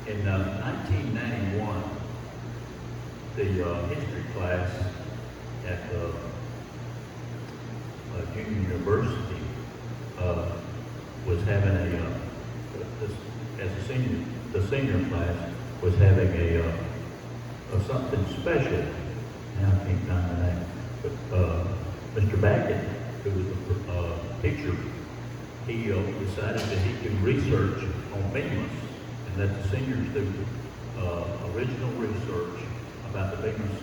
In 1991, the history class at Union University was having the senior class was having a something special. Now I can't find the name, but Mr. Backett, who was a teacher, he decided that he could research on Bemis, and that the seniors do original research about the Bemis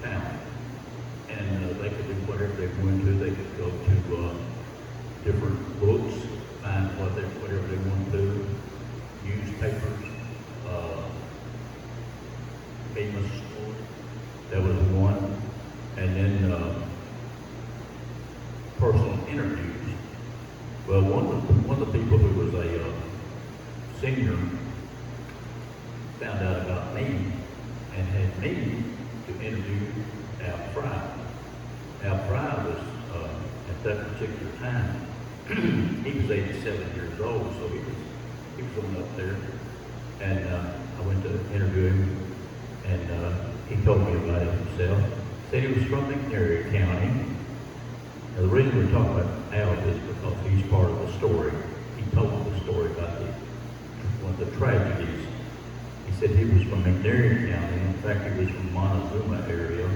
town. And they could do whatever they wanted to. They could go to different books, find whatever they wanted to, newspapers, Bemis School, that was one, and then personal interviews. Well, one of the people who was a senior found out about me and had me to interview Al Fry. Al Fry was, at that particular time, he was 87 years old, so he was on up there. And I went to interview him, and he told me about it himself. Said he was from McNairy County. Now, the reason we're talking about Al is because he's part of the story. He told the story about one of the tragedies. He said he was from McNairy County. In fact, he was from Montezuma area.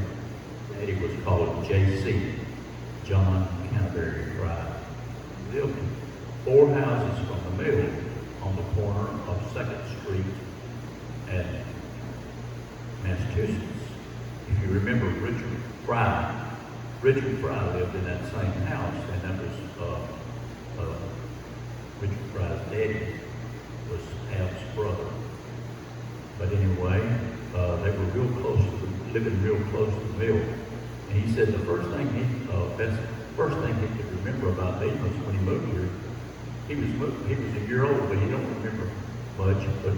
Daddy was called J.C., John Canterbury Fry. He lived 4 houses from the mill on the corner of 2nd Street and Massachusetts. If you remember Richard Fry lived in that same house, and that was Richard Fry's daddy was Al's brother. But anyway, they were living real close to the mill. And he said the first thing he could remember about Bemis when he moved here, he was a year old, but he don't remember much. But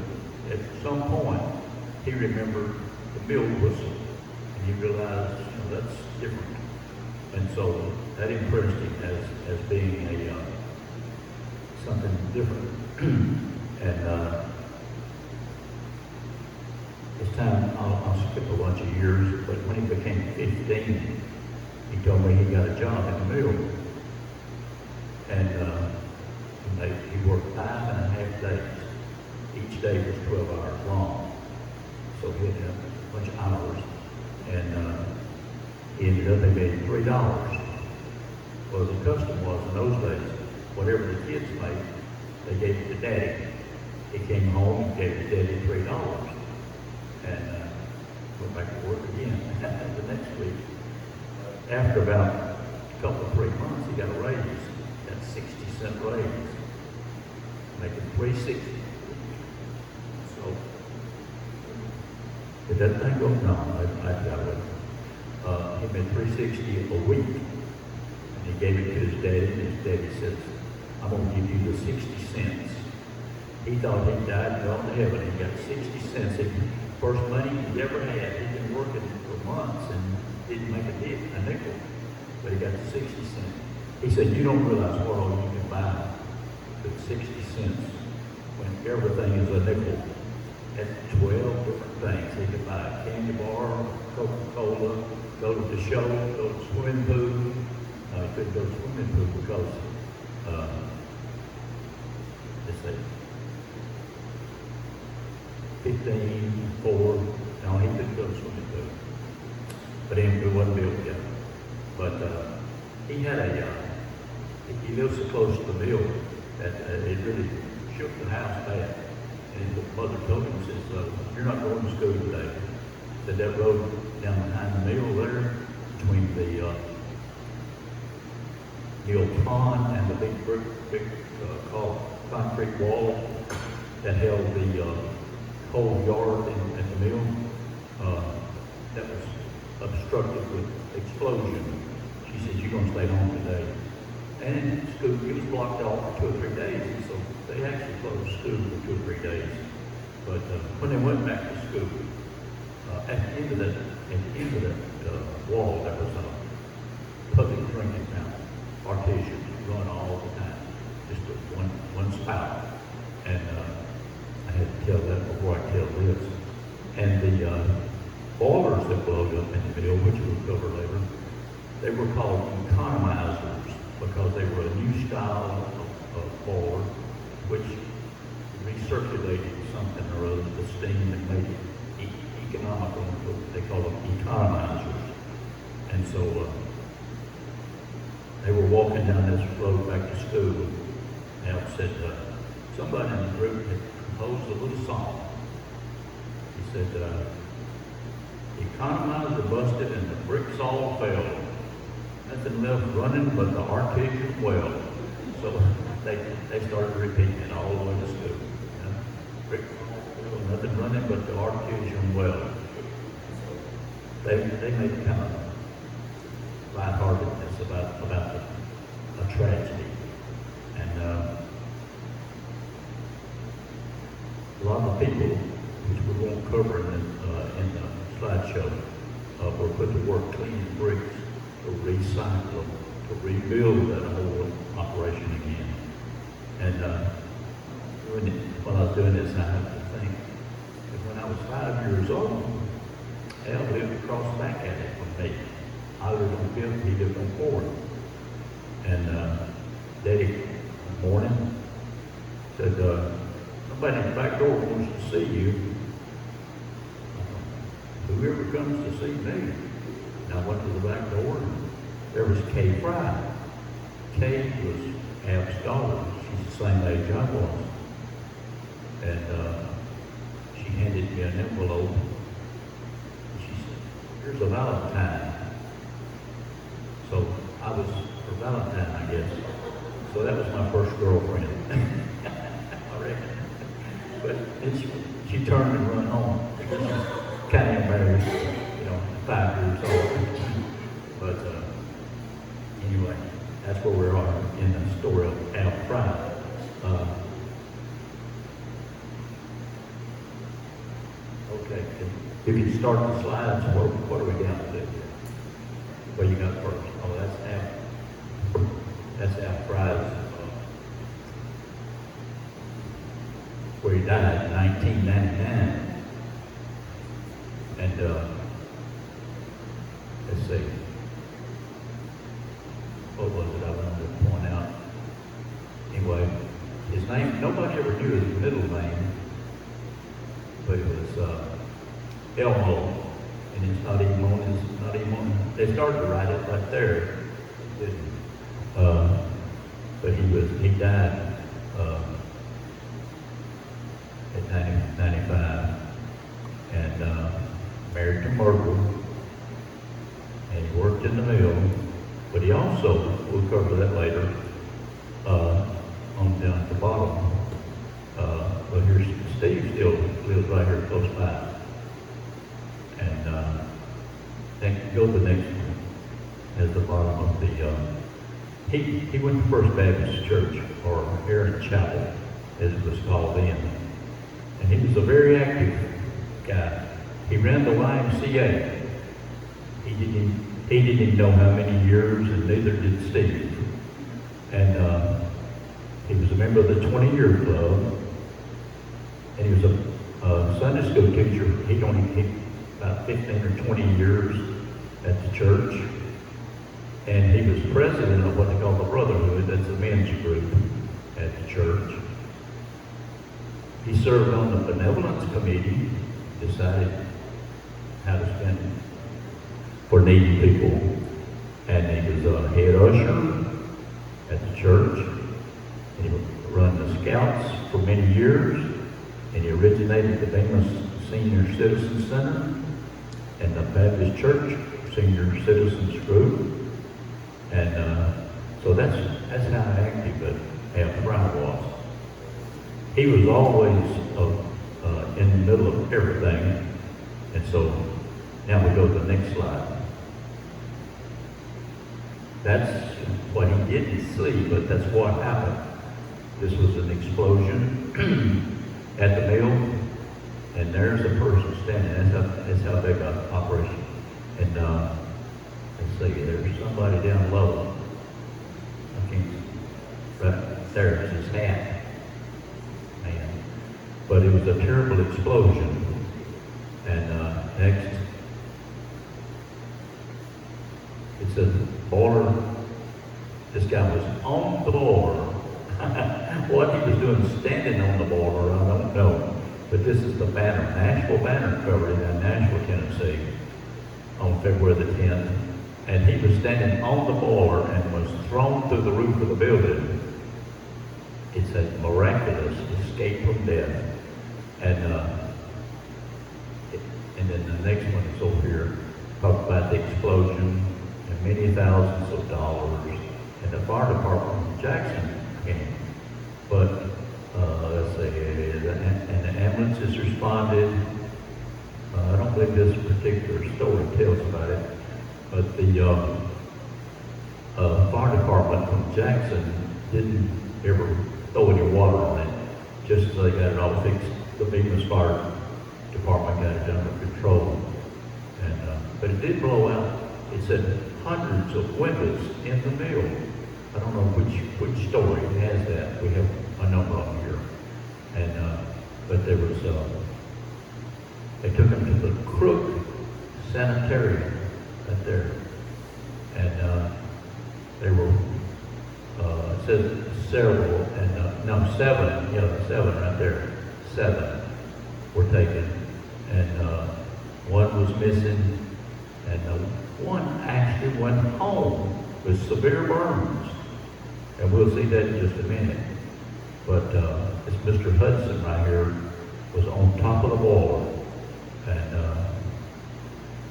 at some point, he remembered the mill whistle, and he realized, that's different. And so that impressed him as being something different. And this time, I'll skip a bunch of years, but when he became 15, he told me he got a job in the mill. And he worked 5.5 days. Each day was 12 hours long. So he had a bunch of hours. And he ended up, they made $3. Well, the custom was in those days, whatever the kids made, they gave it to Daddy. He came home and gave his daddy $3. And went back to work again the next week. After about a couple of 3 months, he got a raise, got 60-cent raise, making $3.60. So, did that thing go? No, I got it. He made $3.60 a week, and he gave it to his daddy, and his daddy says, I'm going to give you the 60 cents. He thought he died and gone to heaven. He got 60 cents. First money he ever had. He'd been working for months and didn't make a nickel, but he got the 60 cents. He said, you don't realize what all you can buy with 60 cents when everything is a nickel. That's 12 different things. He could buy a candy bar, Coca-Cola, go to the show, go to the swimming pool. He couldn't go to the swimming pool because, let's see, 15, 4, no, he couldn't go to the swimming pool. But it wasn't built yet. But he had he lived so close to the mill that it really shook the house bad. And his mother told him, says, you're not going to school today. Said that road down behind the mill there, between the mill pond and the big concrete wall that held the coal yard at the mill, that was obstructed with explosion. She said, you're going to stay home today. And school, it was blocked off for 2 or 3 days, and so they actually closed school for 2 or 3 days. But when they went back to school, at the end of that wall, there was a public drinking fountain, artesian, run all the time, just one spout. And I had to tell that before where I tell this. And the boilers that plugged up in the mill, which we'll cover later, they were called economizers because they were a new style of boiler which recirculated something or other, the steam, and made it economical. They call them economizers. And so they were walking down this road back to school, and Al said, somebody in the group had composed a little song. He said, the economizer busted and the bricks all fell. Nothing left running but the artesian well. So they started repeating it all the way to school. You know? Bricks all fell, nothing running but the artesian well. They made kind of lightheartedness about a tragedy. And a lot of the people, which we won't cover in the slideshow, were put to work cleaning bricks, to recycle them, to rebuild that whole operation again. And when I was doing this, I had to think that when I was 5 years old, Al lived across back at it from me. I lived on 5th, he lived on 4th. And Daddy, one morning, said, somebody in the back door wants to see you. Whoever comes to see me. And I went to the back door, and there was Kay Fry. Kay was Ab's daughter. She's the same age I was. And she handed me an envelope. She said, here's a Valentine. So I was her Valentine, I guess. So that was my first girlfriend. I reckon. But she turned and run home because she's kind of embarrassed, 5 years old. But anyway, that's where we are in the story of Al Fry. Okay, if you start the slides, what are we down to? What you got first? Oh, that's Al Fry's, where he died in 1999. And let's see, what was it I wanted to point out? Anyway, his name, nobody ever knew his middle name, but it was Elmo, and it's not even on, they started to write it right there, but he died at 95, and married to Myrtle, and he worked in the mill, but he also, we'll cover that later, on down at the bottom. But here's Steve still lives right here close by. And then go to the next one at the bottom of the, he went to First Baptist Church, or Aaron Chapel, as it was called then. And he was a very active guy. He ran the YMCA. He didn't even know how many years, and neither did Steve. And he was a member of the 20-year club, and he was a Sunday school teacher. He about 15 or 20 years at the church, and he was president of what they call the Brotherhood. That's a men's group at the church. He served on the benevolence committee, decided how to spend for needy people, and he was a head usher at the church, and he ran the Scouts for many years, and he originated the Bemis Senior Citizen Center and the Baptist Church Senior Citizens Group, and so that's how active Al Fry was. He was always in the middle of everything, and so now we go to the next slide. That's what he didn't see, but that's what happened. This was an explosion at the mill, and there's a person standing. That's how big an operation. And let's see, there's somebody down low. I can't, right there is his hat. Man. but it was a terrible explosion. And next, it says boiler. This guy was on the boiler. What he was doing standing on the boiler, I don't know. But this is the banner, Nashville banner covered in Nashville, Tennessee, on February the 10th. And he was standing on the boiler and was thrown through the roof of the building. It said miraculous escape from death. And then the next one is over here, talk about the explosion and many thousands of dollars. And the fire department from Jackson came. But let's see, and the ambulances responded. I don't believe this particular story tells about it, but the fire department from Jackson didn't ever throw any water on it, just as they got it all fixed. The Bemis Fire Department got it under control. And, but it did blow out. It said hundreds of windows in the mill. I don't know which story has that. We have a number of them here. And, but there was, they took them to the Crook Sanitarium right there. And they were, it says several, and no, seven right there. 7 were taken. And one was missing, and one actually went home with severe burns. And we'll see that in just a minute. But it's Mr. Hudson right here was on top of the boiler. And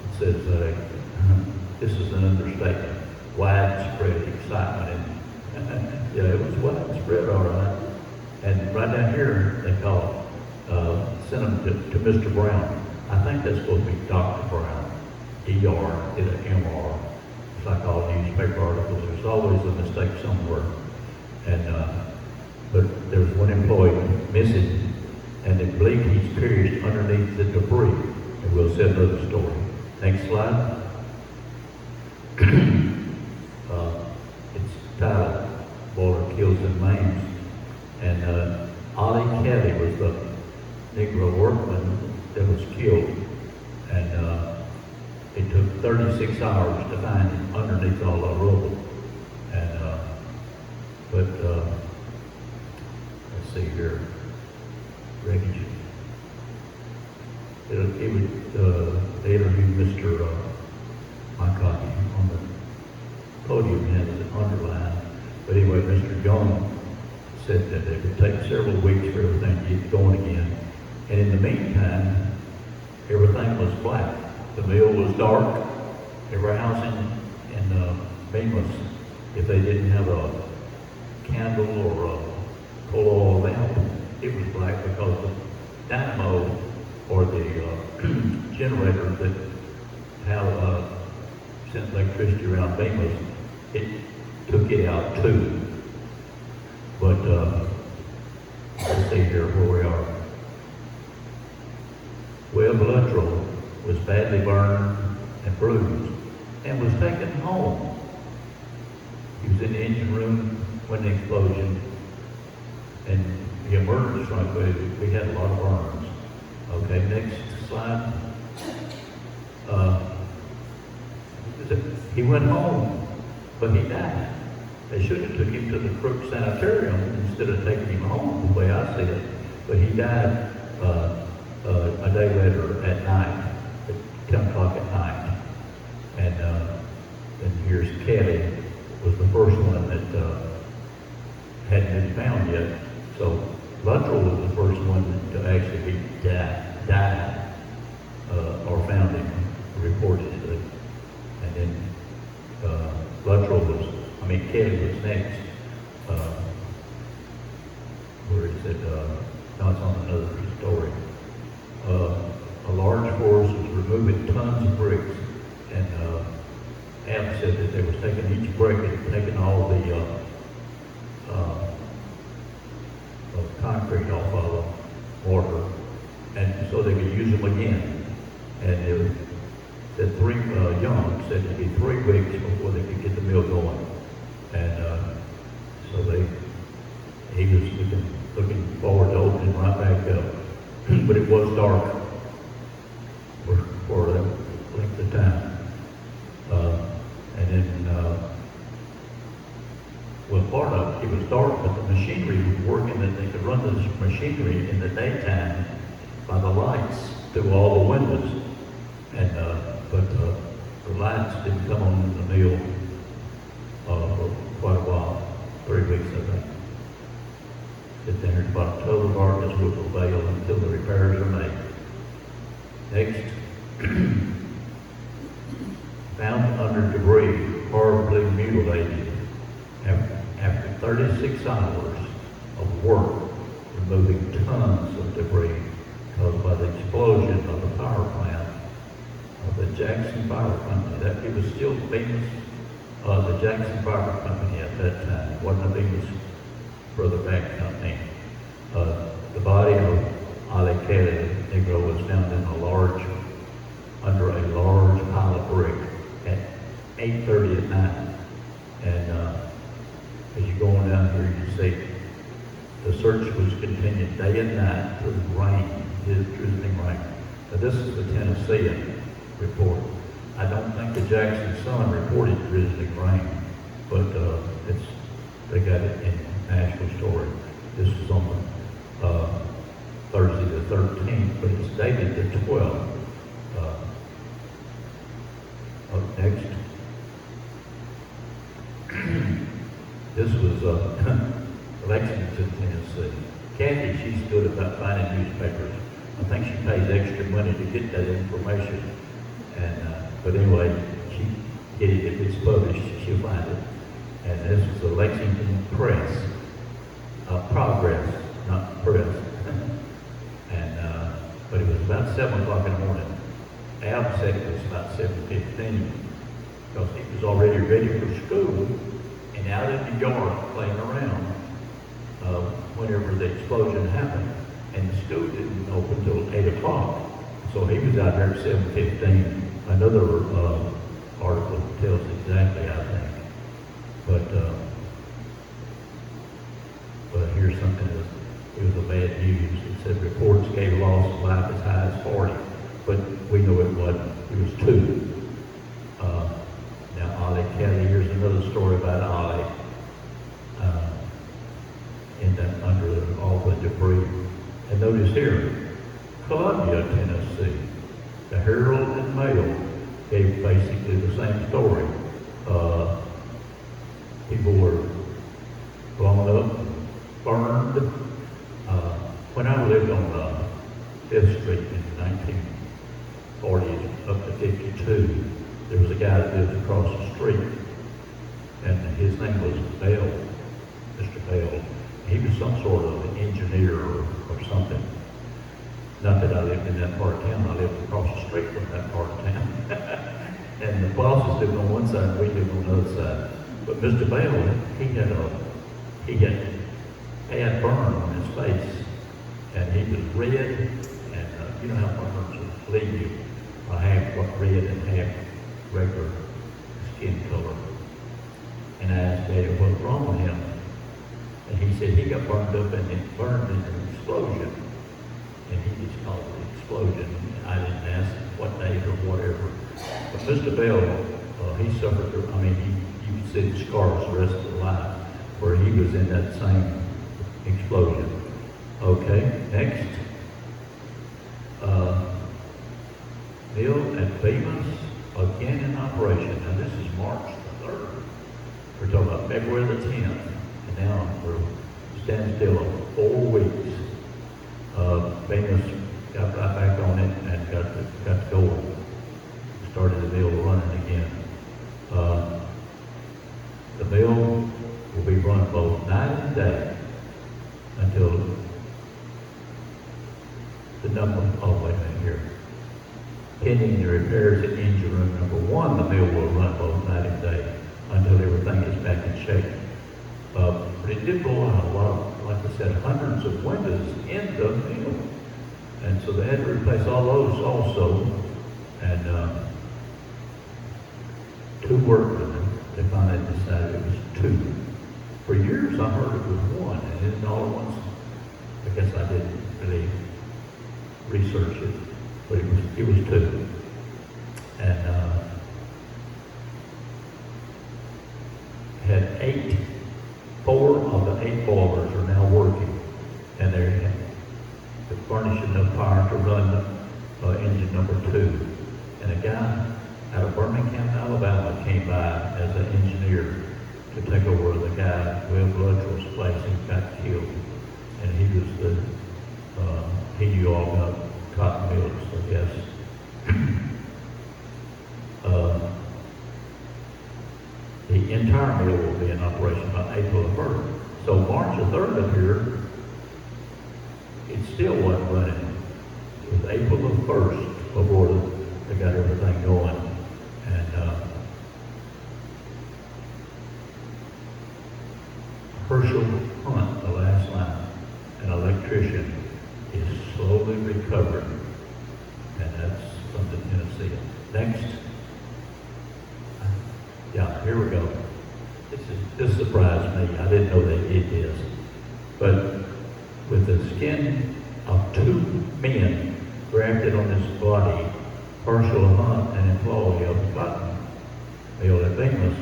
it says, this is an understatement, widespread excitement. And yeah, it was widespread, all right. And right down here, they call sent them to Mr. Brown. I think that's supposed to be Dr. Brown. DR, did an MR. It's like all newspaper articles. There's always a mistake somewhere. And but there's one employee missing, and they believe he's perished underneath the debris. And we'll see another story. Next slide. It's titled "Boiler Kills and Maims," and Ollie Kelley was the Negro workman that was killed, and it took 36 hours to find him underneath all the rubble. And but let's see here, wreckage. They interviewed Mr. Mycocky on the podium, has it underlined. But anyway, Mr. Jones said that it would take several weeks for everything to get going again. And in the meantime, everything was black. The mill was dark. Every house in Bemis, if they didn't have a candle or a coal oil lamp, it was black because the dynamo or the generator that have sent electricity around Bemis, it took it out too. But let's see here where we are. Webb Luttrell was badly burned and bruised and was taken home. He was in the engine room when the explosion, and the emergency room, we had a lot of burns. Okay, next slide. He went home, but he died. They should have took him to the Crook Sanitarium instead of taking him home, the way I see it. But he died a day later at night, at 10 o'clock at night. And here's Kelley, was the first one that hadn't been found yet. So Luttrell was the first one to actually be died or found him, reportedly. And then Kelley was next. Where he said, no, it's on another story. A large force was removing tons of bricks, and Ab said that they was taking each brick and taking all the concrete off of the mortar, and so they could use them again. And the three young said it'd be 3 weeks before they could get the mill going, and so he was looking forward to opening right back up. but it was dark for that length of time. And then, well, part of it was dark, but the machinery was working, that they could run this machinery in the daytime by the lights through all the windows. And but the lights didn't come on in the mill for quite a while, 3 weeks I think. Sit there about total darkness will prevail until the repairs are made. Next, found under debris, horribly mutilated after 36 hours of work removing tons of debris caused by the explosion of the power plant of the Jackson Power Company. That it was still Bemis, the Jackson Power Company at that time. It wasn't a Bemis Brother Back Company. The body of Ollie Kelley, Negro, was found in under a large pile of brick at 8:30 at night. And as you're going down here, you see the search was continued day and night through rain, drizzling rain. Now this is the Tennessean report. I don't think the Jackson Sun reported drizzling rain, but they got it in National Story. This is on Thursday the 13th, but it's dated the 12th. Next. This was Lexington, Tennessee. Kathy, she stood about finding newspapers. I think she pays extra money to get that information. And but anyway, she get it if it's published, she'll find it. And this was the Lexington Press, Progress, not Press. And but it was about 7 o'clock in the morning. Al said it was about 7:15 because he was already ready for school and out in the yard playing around whenever the explosion happened. And the school didn't open until 8 o'clock. So he was out there at 7:15. Another article tells exactly, I think. But here's something that it was a bad news. It said reports gave loss of life as high as 40, but we know it wasn't. It was 2. Now Ollie Kelley, here's another story about Ollie under all the debris. And notice here, Columbia, Tennessee. The Herald and Mail gave basically the same story. People were blown up, burned. When I lived on 5th Street in 1940 up to 52, there was a guy that lived across the street, and his name was Bell, Mr. Bell. He was some sort of engineer or something. Not that I lived in that part of town, I lived across the street from that part of town. And the bosses lived on one side and we lived on the other side. But Mr. Bell, he had burn on his face. And he was red, and you know how burns will leave you half red and half regular skin color. And I asked Dad what's wrong with him. And he said he got burned up and it burned in an explosion. And he just called it an explosion. I didn't ask what date or whatever. But Mr. Bell, he suffered, you could see the scars the rest of his life where he was in that same explosion. Okay, next. Mill at Bemis, again in operation. Now this is March the 3rd. We're talking about February the 10th. And now we're standing still for 4 weeks. Bemis got right back on it and got going. Started the mill running again. The mill will be run both night and day until the number, wait a minute here. Pending the repairs at engine room number 1, the mill will run both night and day until everything is back in shape. But it did blow out a lot, like I said, hundreds of windows in the mill. And so they had to replace all those also. And 2 workmen, they finally decided it was 2. For years I heard it was 1, and then all at once, I guess I didn't really research it, but it was two. And had four of the 8 boilers are now working, and they're furnishing enough power to run engine number 2. And a guy out of Birmingham, Alabama came by as an engineer to take over the guy, Webb Luttrell's place, and got killed. And he was he knew all about cotton mills, I guess. The entire mill will be in operation by April the 1st. So March the 3rd of here, it still wasn't running. It was April the 1st before they got everything going. And Herschel Hunt, the last line, an electrician, is slowly recovering. And that's something Tennessee. Next. Yeah, here we go. This surprised me. I didn't know they did this. But with the skin of 2 men grafted on his body, Herschel Hunt, an employee of the Cotton Mill at Bemis,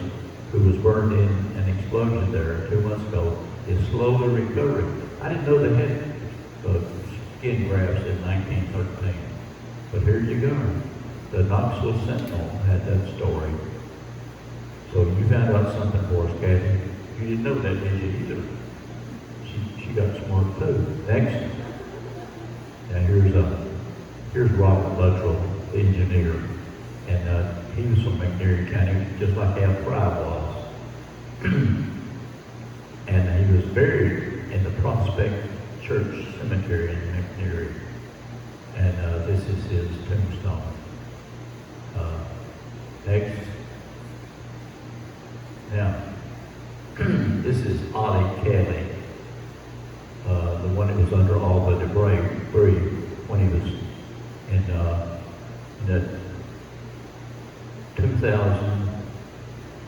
who was burned in an explosion there 2 months ago, is slowly recovering. I didn't know they had skin grafts in 1913. But here you go. The Knoxville Sentinel had that story. So you found out something for us, Kathy. You didn't know that, did you, either? She got smart too. Next. Now here's Robert Luttrell, the engineer. And he was from McNairy County, just like Al Fry was. And he was buried in the Prospect Church Cemetery in McNairy. And this is his tombstone. Next. Now, this is Ollie Kelley, the one that was under all the debris when he was in the 2000,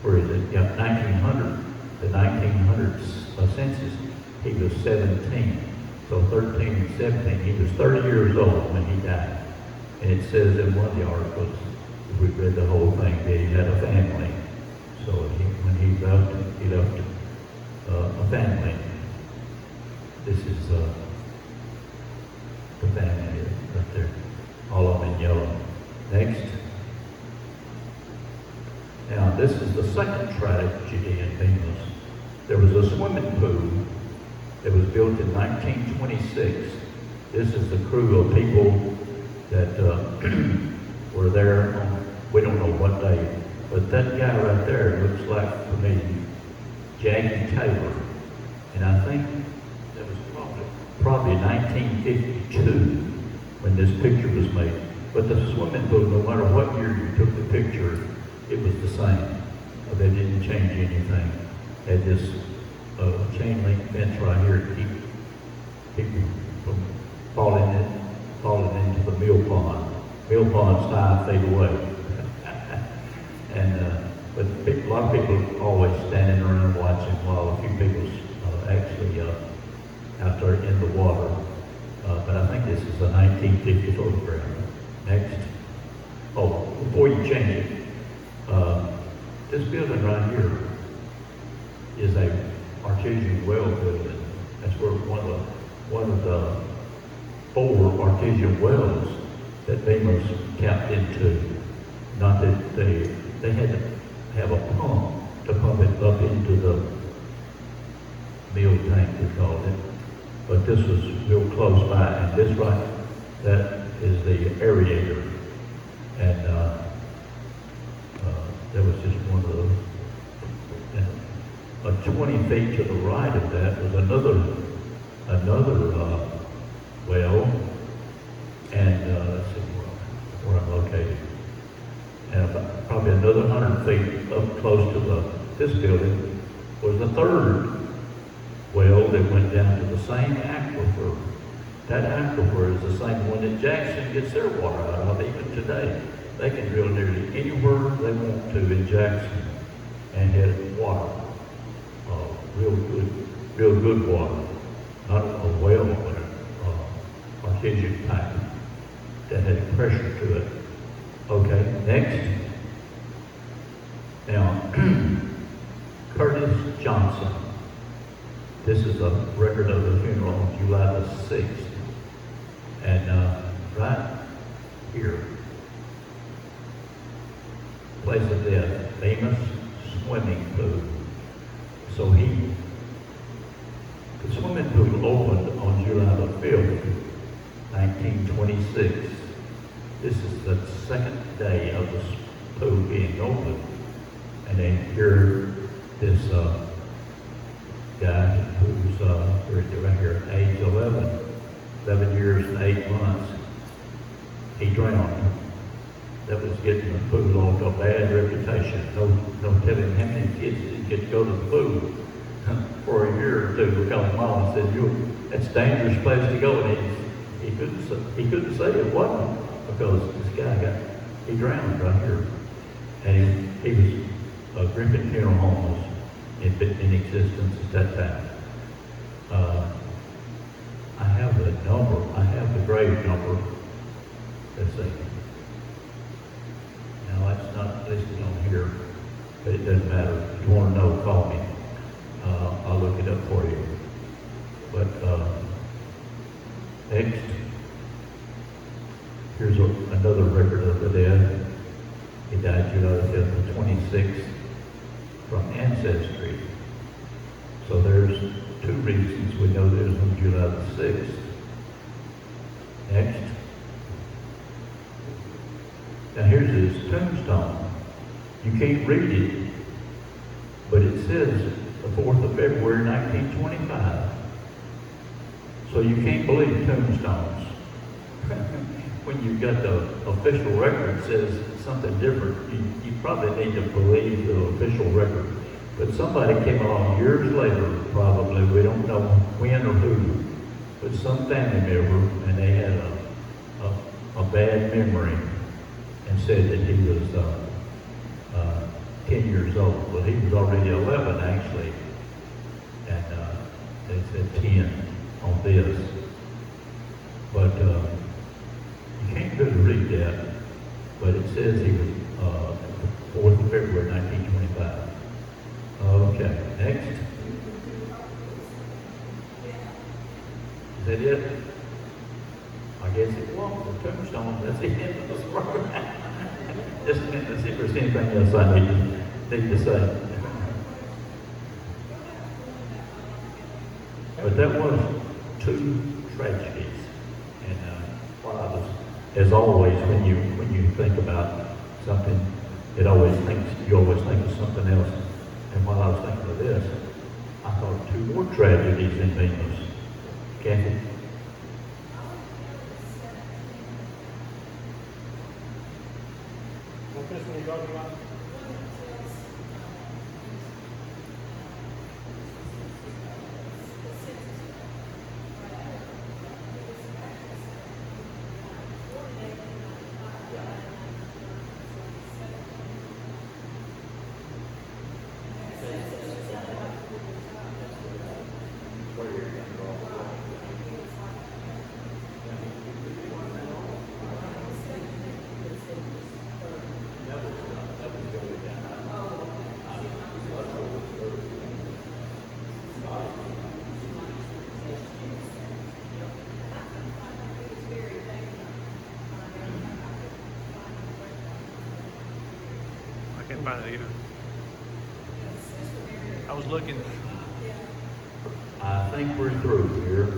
where is it? Yeah, 1900, the 1900 census. He was 17, so 13 and 17. He was 30 years old when he died, and it says in one of the articles, if we read the whole thing, that he had a family. So when he left a family. This is the family right there, all of them in yellow. Next. Now this is the second tragedy in Bemis. There was a swimming pool that was built in 1926. This is the crew of people that were there on, we don't know what day. But that guy right there looks like, to me, Jackie Taylor. And I think that was probably 1952 when this picture was made. But the swimming pool, no matter what year you took the picture, it was the same. They didn't change anything. Had this chain link fence right here to keep people from falling into the mill pond. Mill pond's 5 feet away. And but a lot of people always standing around watching while a few people's actually out there in the water. But I think this is a 1950 photograph. Next. Oh, before you change it, this building right here is a artesian well building. That's where one of the 4 artesian wells that Bemis tapped into. Not that they had to have a pump to pump it up into the mill tank, we called it. But this was real close by, and this right, that is the aerator. And there was just one of those. And 20 feet to the right of that was another well, and let's see where I'm located. And probably another 100 feet up close to this building was the third well that went down to the same aquifer. That aquifer is the same one that Jackson gets their water out of even today. They can drill nearly anywhere they want to in Jackson and get water. Real good water. Not a well, but an artesian pipe. that had pressure to it. Okay, next. Now, Curtis Johnson. This is a record of the funeral on July the 6th. And right here, place of death, Bemis swimming pool. So the swimming pool opened on July the 5th, 1926. This is the second day of the pool being opened. And then here, this guy who's right here, age 11 years and 8 months, he drowned. That was getting the pool off a bad reputation. No telling how many kids didn't get to go to the pool for a year or two because Mama said, that's a dangerous place to go. And he couldn't say it wasn't because this guy he drowned right here. And he was a Griffin Funeral Home was in existence at that time. I have the number, I have the grave number. Let's see. Now that's not listed on here, but it doesn't matter. If you want to know, call me. I'll look it up for you. But next, here's another record of the dead. He died July the 26th from ancestry. So there's two reasons we know there's on July the 6th. Next. Now here's his tombstone. You can't read it, but it says the 4th of February, 1925. So you can't believe tombstones. When you've got the official record says something different, you probably need to believe the official record. But somebody came along years later, probably, we don't know when or who, but some family member, and they had a bad memory and said that he was 10 years old. Well, he was already 11, actually, and they said 10 on this. But you can't really read that, but it says he was 4th of February, 1925. Okay, next. Is that it? I guess it was the tombstone. That's the end of the program. Just a minute, let's see if there's anything else I need to say. But that was two tragedies. And while I was, as always, when you think about something, you always think of something else. And while I was thinking of this, I thought of two more tragedies in Bemis. Kathy? What's this one you're talking about? I can't find it either. I was looking. I think we're through here.